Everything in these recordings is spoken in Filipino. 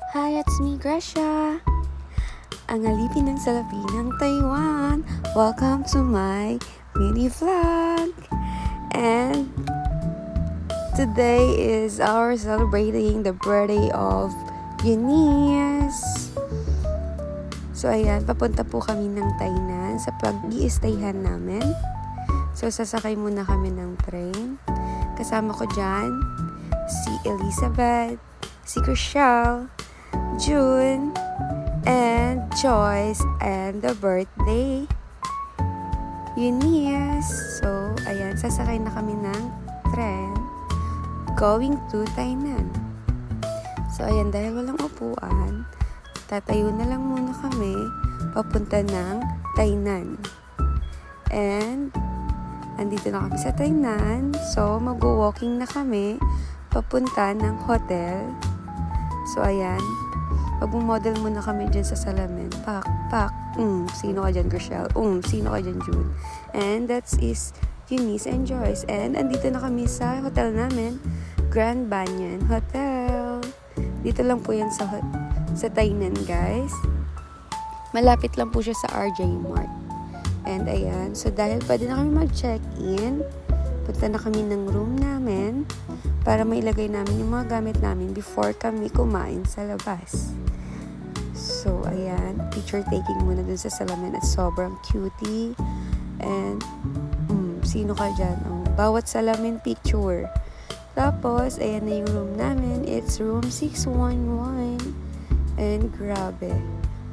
Hi, it's me, Gracia. Ang alipin ng salapi ng Taiwan. Welcome to my mini vlog. And today is our celebrating the birthday of Eunice. So, ayan, papunta po kami ng Tainan sa pag-i-stayhan namin. So, sasakay muna kami ng train. Kasama ko dyan si Elizabeth, si Chriselle, June, and Joyce, and the birthday, Eunice. So, ayan, sasakay na kami ng tren going to Tainan. So, ayan, dahil walang upuan, tatayo na lang muna kami papunta ng Tainan. And andito na kami sa Tainan. So, mag-walking na kami papunta ng hotel. So, ayan. Mag-model muna kami dyan sa salamin. Pak. Sino ka dyan, Chriselle? Sino ka dyan, June? And that is Eunice and Joyce. And andito na kami sa hotel namin. Grand Banyan Hotel. Dito lang po yan sa Tainan, guys. Malapit lang po siya sa RJ Mart. And ayan, so dahil pwede na kami mag-check-in, punta na kami ng room namin para mailagay namin yung mga gamit namin before kami kumain sa labas. So, ayan, picture taking muna dun sa salamin at sobrang cutie. And, sino ka dyan? Bawat salamin picture. Tapos, ayan na yung room namin. It's room 611. And grabe.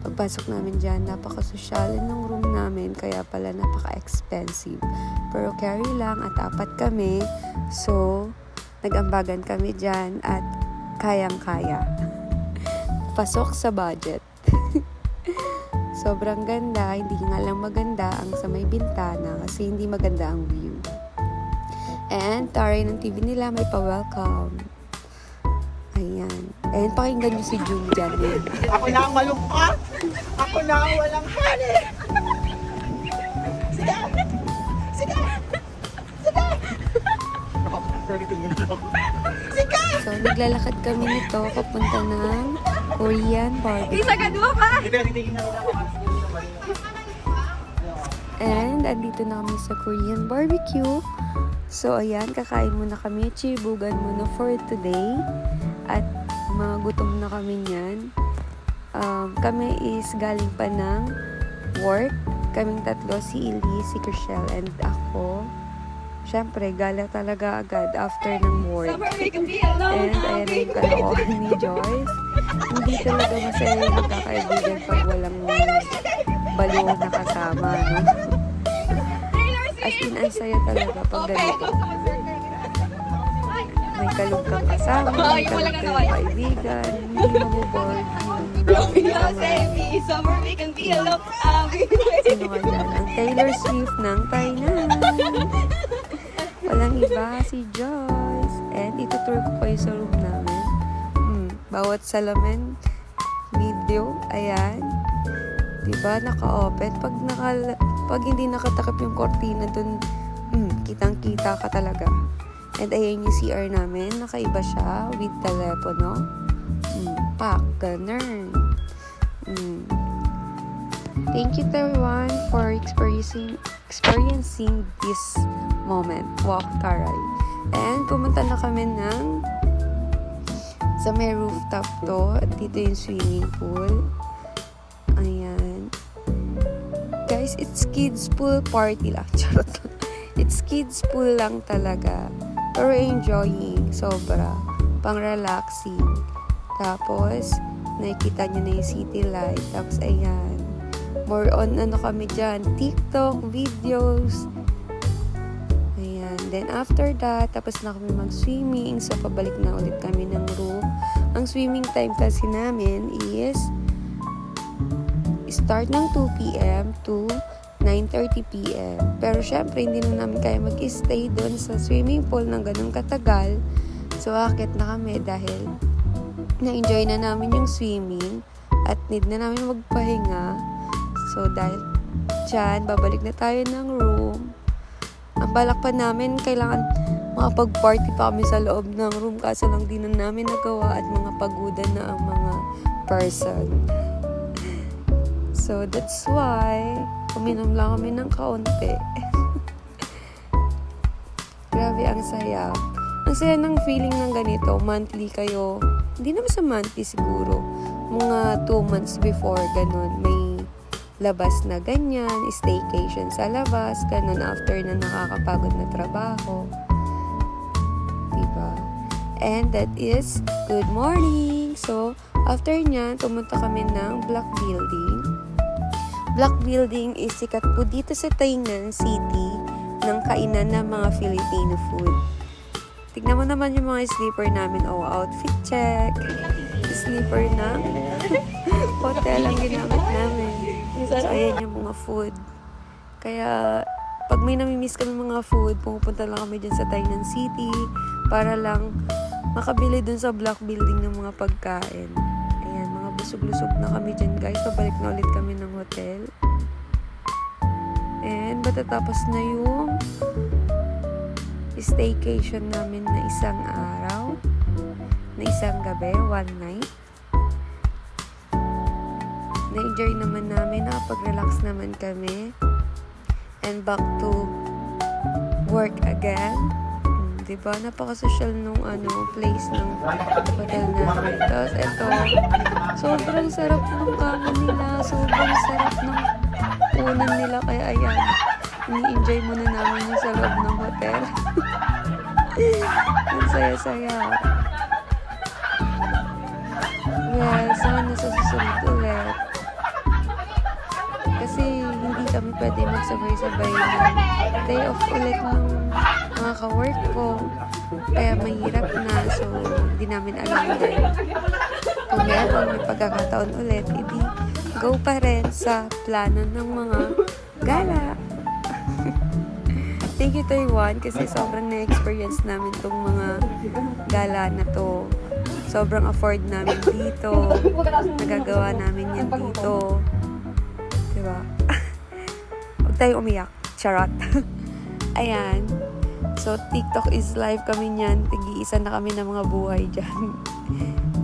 Pagpasok namin dyan, napaka-sosyalin ng room namin, kaya pala napaka-expensive. Pero carry lang at 4 kami, so nag-ambagan kami dyan at kayang-kaya. Pasok sa budget. Sobrang ganda, hindi nga lang maganda ang sa may bintana kasi hindi maganda ang view. And taray ng TV nila, may pa-welcome. Ayan. And pakinggan nyo si June dyan. Ako na ang malungkot. Ako na ang walang hali. Sige! Sige! Sige! Sige! So, naglalakad kami nito papunta ng Korean barbecue. Isa ka dua pa! And, andito na kami sa Korean barbecue. So, ayan, kakain muna kami. Chibugan muna for today. At magutom na kami niyan. Kami is galing pa ng work. Kaming tatlo, si Ellie, si Chriselle, and ako. Siyempre, gala talaga agad after ng work. And ayan na yung kalokohan ni Joyce. Hindi talaga masaya yung magkakaibigan pag walang baliw na kasama, no? As in, ang saya talaga pag ganito. May kalog kang kasama, may kalog kang kaibigan, hindi mabuboard. Romeo, save me, summer we can be alone. Sino ka dyan? Ang Taylor Swift ng Tainan. Walang iba, si Joyce. And itutour ko kayo sa room namin. Bawat salamin, video, ayan. Diba, naka-open. Pag hindi nakatakip yung kortina dun, kitang-kita ka talaga. And ayan yung CR namin. Nakaiba siya with telepono. Ganun. Thank you to everyone for experiencing this moment. Wow, taray. And pumunta na kami sa may rooftop to. At dito yung swimming pool. Ayan. Guys, it's kids pool party lang. Charot lang. It's kids pool lang talaga. Pero enjoying, sobra. Pang-relaxing. Tapos, nakikita nyo na yung city light. Tapos, ayan. More on, kami dyan, TikTok, videos. Ayan. Then, after that, tapos na kami mag-swimming. So, pabalik na ulit kami ng room. Ang swimming time kasi namin is start ng 2 p.m. to 9:30 p.m. Pero syempre, hindi na namin kaya mag-stay doon sa swimming pool ng ganun katagal. So, akit na kami dahil na-enjoy na namin yung swimming at need na namin magpahinga. So, dahil dyan, babalik na tayo ng room. Ang balak pa namin, kailangan makapag-party pa kami sa loob ng room kaso lang di na namin nagawa at mga pagudan na ang mga person. So, that's why uminom lang kami ng kaunti. Grabe, ang saya. Ang saya ng feeling ng ganito. Monthly kayo. Hindi naman sa monthly siguro. Mga 2 months before, ganun. May labas na ganyan. Staycation sa labas. Ganun after na nakakapagod na trabaho. Diba? And that is good morning. So, after nyan, pumunta kami ng Black Building. Black Building is sikat po dito sa Tainan City ng kainan ng mga Filipino food. Tignan mo naman yung mga sleeper namin. Oh, outfit check. Sleeper na hotel ang ginamit namin. So, ayan yung mga food. Kaya, pag may namimiss kami mga food, pumupunta lang kami dyan sa Tainan City para lang makabili dun sa Black Building ng mga pagkain. Ayan, mga busog-lusog na kami dyan, guys. Pabalik na ulit kami ng hotel. And, matatapos na yung staycation namin na isang araw, na isang gabi, 1 night. Na-enjoy naman namin, nakapag-relax naman kami. And back to work again. Diba? Napaka-social nung place ng hotel namin. Tapos ito, sobrang sarap ng kama nila. Sobrang sarap ng unan nila. Kaya ayan, ini-enjoy muna namin yung sa loob ng hotel. Ang saya-saya. Well, sana sa susunod ulit. Kasi hindi kami pwede magsabay-sabay ng day off ulit ng mga ka-work ko. Kaya mahirap na. So, hindi namin alam din. Kung meron, may pagkakataon ulit, hindi go pa rin sa plano ng mga gala. Thank you, Taiwan, kasi sobrang na-experience namin itong mga gala na to. Sobrang afford namin dito. Nagagawa namin yan dito. Diba? Huwag tayong umiyak. Charot. Ayan. So, TikTok is live kami niyan. Tig-iisa na kami ng mga buhay dyan.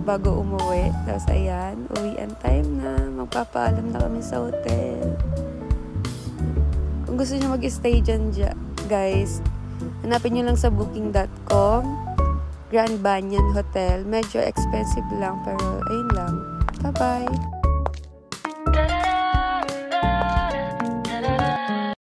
Bago umuwi. Tapos, ayan. Uwian time na. Magpapaalam na kami sa hotel. Kung gusto nyo mag-stay dyan, guys, hanapin nyo lang sa booking.com. Grand Banyan Hotel. Medyo expensive lang, pero ayun lang. Bye-bye!